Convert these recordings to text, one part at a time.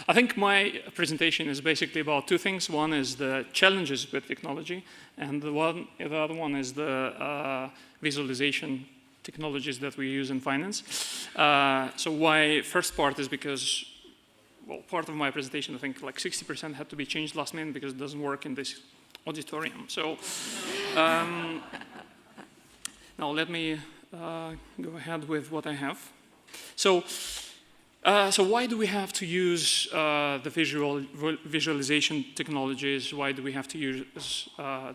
I think my presentation is basically about two things. One is the challenges with technology, and the other one is the visualization technologies that we use in finance. So why first part is because, well, part of my presentation, I think like 60% had to be changed last minute because it doesn't work in this auditorium. So now let me go ahead with what I have. So why do we have to use the visualization technologies? Why do we have to use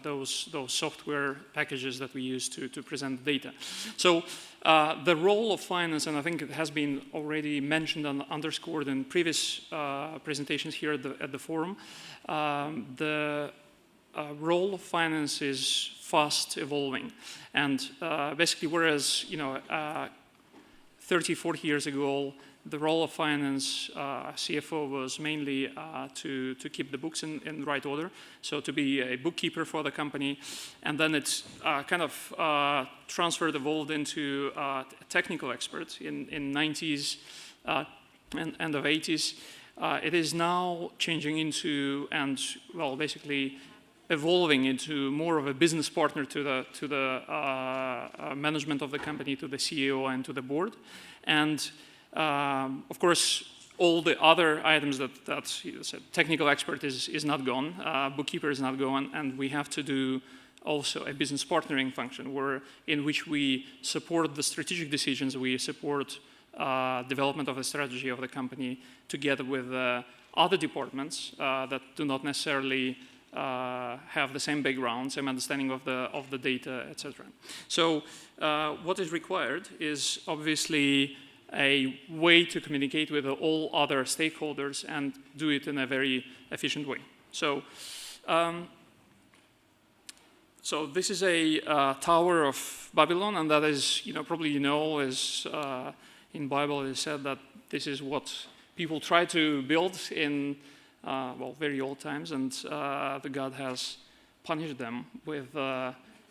those software packages that we use to present data? So the role of finance, and I think it has been already mentioned and underscored in previous presentations here at the forum, the role of finance is fast evolving. And basically, whereas 30, 40 years ago, the role of finance CFO was mainly to keep the books in the right order, so to be a bookkeeper for the company, and then it's kind of evolved into a technical expert in 90s and end of 80s. It is now changing into, and well, basically evolving into more of a business partner to the management of the company, to the CEO and to the board. And of course, all the other items that technical expert is not gone, bookkeeper is not gone, and we have to do also a business partnering function in which we support the strategic decisions, we support development of the strategy of the company together with other departments that do not necessarily have the same background, same understanding of the data, etc. So what is required is obviously a way to communicate with all other stakeholders and do it in a very efficient way. So, so this is a Tower of Babylon, and that is, probably is in Bible it is said that this is what people try to build in well, very old times, and the God has punished them with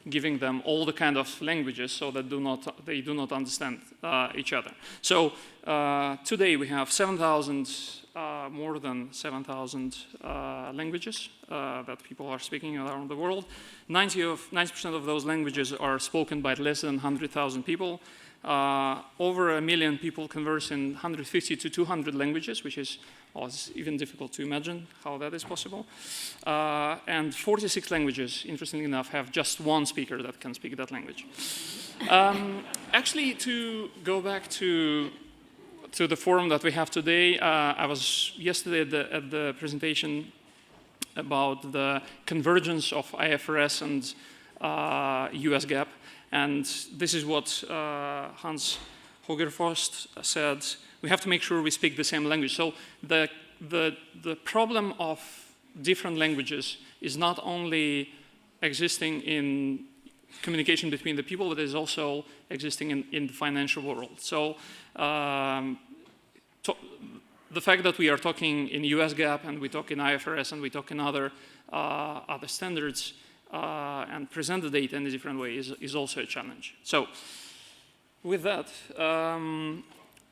giving them all the kind of languages so that they do not understand each other. So today we have 7,000, more than 7,000 languages that people are speaking around the world. 90% of those languages are spoken by less than 100,000 people. Over 1 million people converse in 150 to 200 languages, which is it's even difficult to imagine how that is possible. And 46 languages, interestingly enough, have just one speaker that can speak that language. Actually, to go back to the forum that we have today, I was yesterday at the presentation about the convergence of IFRS and US GAAP. And this is what Hans Hogerfost said. We have to make sure we speak the same language. So the problem of different languages is not only existing in communication between the people, but is also existing in the financial world. So the fact that we are talking in US GAAP and we talk in IFRS and we talk in other standards and present the data in a different way is also a challenge. So with that,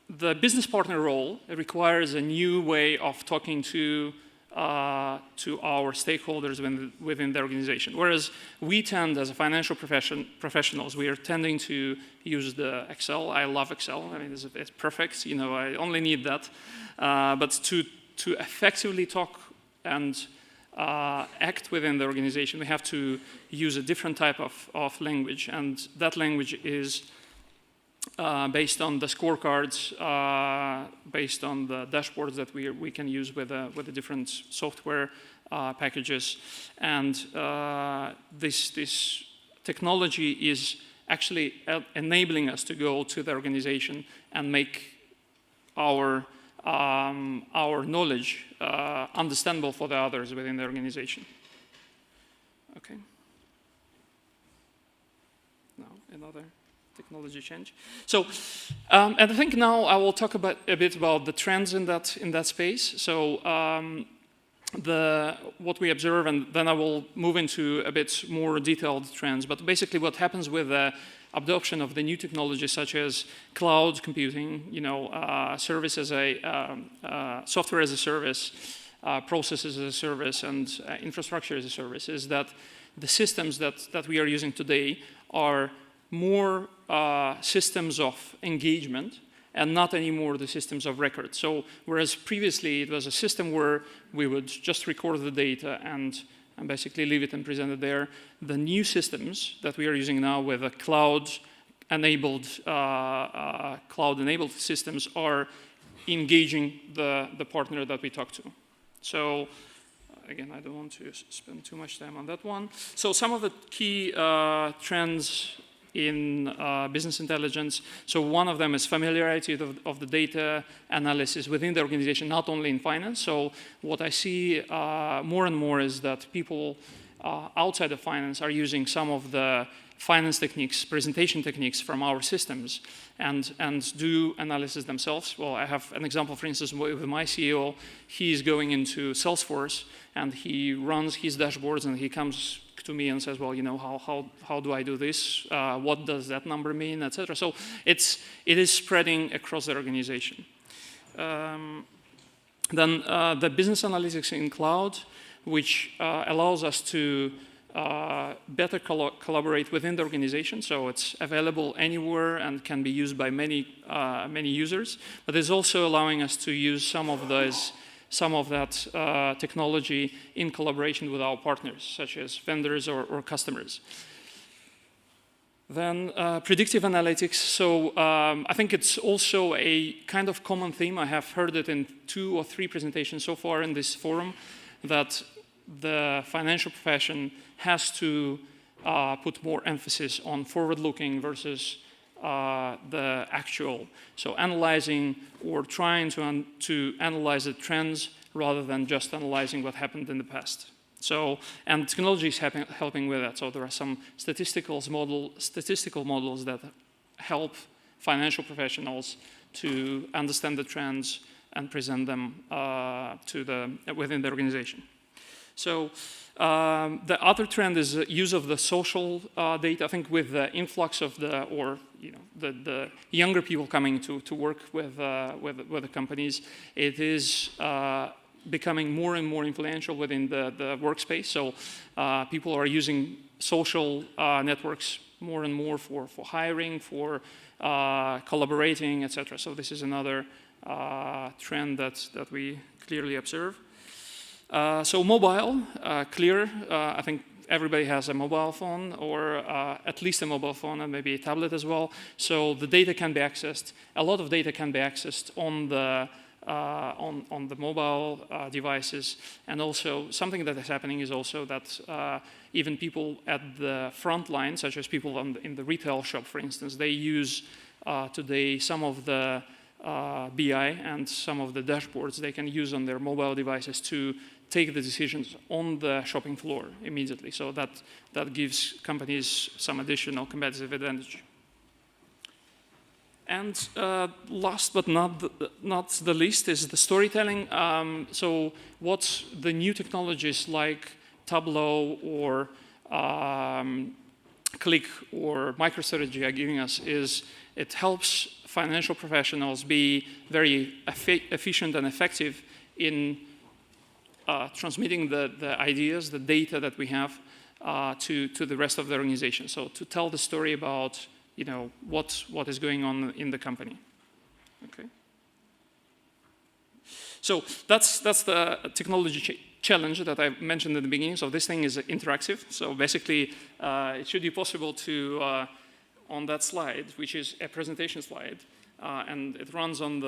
the business partner role requires a new way of talking to our stakeholders within the organization. Whereas we tend, as a financial professionals, we are tending to use the Excel. I love Excel. I mean, it's perfect. I only need that. But to effectively talk and act within the organization, we have to use a different type of language, and that language is based on the scorecards, based on the dashboards that we can use with the different software packages, and this technology is actually enabling us to go to the organization and make our knowledge understandable for the others within the organization. Okay. Now another technology change. So, and I think now I will talk a bit about the trends in that space. So, what we observe, and then I will move into a bit more detailed trends. But basically, what happens with the adoption of the new technologies, such as cloud computing, service as software as a service, processes as a service, and infrastructure as a service, is that the systems that we are using today are more systems of engagement and not anymore the systems of record. So whereas previously it was a system where we would just record the data and basically leave it and present it there, the new systems that we are using now with a cloud-enabled systems are engaging the partner that we talk to. So again, I don't want to spend too much time on that one. So some of the key trends in business intelligence. So one of them is familiarity of the data analysis within the organization, not only in finance. So what I see more and more is that people outside of finance are using some of the finance techniques, presentation techniques from our systems and do analysis themselves. Well, I have an example, for instance, with my CEO. He's going into Salesforce and he runs his dashboards and he comes to me and says, well, how do I do this? What does that number mean, etc. So it is spreading across the organization. Then the business analytics in cloud, which allows us to better collaborate within the organization. So it's available anywhere and can be used by many users. But it's also allowing us to use some of that technology in collaboration with our partners, such as vendors or customers. Then predictive analytics. So I think it's also a kind of common theme. I have heard it in 2 or 3 presentations so far in this forum, that the financial profession has to put more emphasis on forward-looking versus the actual. So analyzing or trying to analyze the trends rather than just analyzing what happened in the past. So, and technology is helping with that. So there are some statistical models that help financial professionals to understand the trends and present them within the organization. So the other trend is use of the social data. I think with the influx of the younger people coming to work with the companies, it is becoming more and more influential within the workspace. So people are using social networks more and more for hiring, for collaborating, etc. So this is another trend that we clearly observe. So mobile, clear. I think everybody has a mobile phone, or at least a mobile phone, and maybe a tablet as well. So the data can be accessed. A lot of data can be accessed on the mobile devices. And also something that is happening is also that even people at the front line, such as people in the retail shop, for instance, they use today some of the BI and some of the dashboards they can use on their mobile devices to take the decisions on the shopping floor immediately. So that gives companies some additional competitive advantage. And last but not the least is the storytelling. So what the new technologies like Tableau or Click or MicroStrategy are giving us is it helps financial professionals be very efficient and effective in transmitting the ideas, the data that we have to the rest of the organization. So to tell the story about what is going on in the company. Okay. So that's the technology challenge that I mentioned at the beginning. So this thing is interactive. So basically, it should be possible to on that slide, which is a presentation slide, and it runs on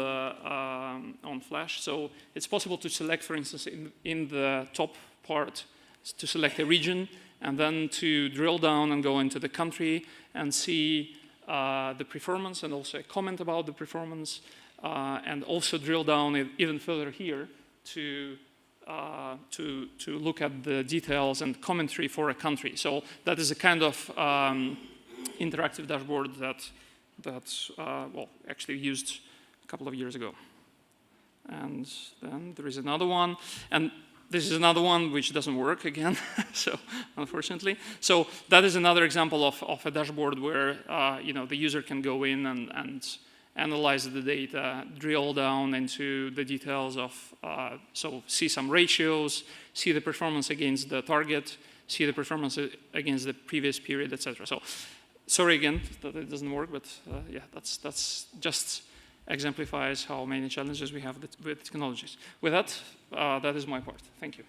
Flash. So it's possible to select, for instance, in the top part, to select a region, and then to drill down and go into the country and see the performance, and also a comment about the performance, and also drill down even further here to look at the details and commentary for a country. So that is a kind of interactive dashboard that actually used a couple of years ago. And then there is another one. And this is another one which doesn't work again, so unfortunately. So that is another example of a dashboard where the user can go in and analyze the data, drill down into the details of, so see some ratios, see the performance against the target, see the performance against the previous period, etc. So sorry again that it doesn't work, but yeah, that's just exemplifies how many challenges we have with technologies. With that, that is my part. Thank you.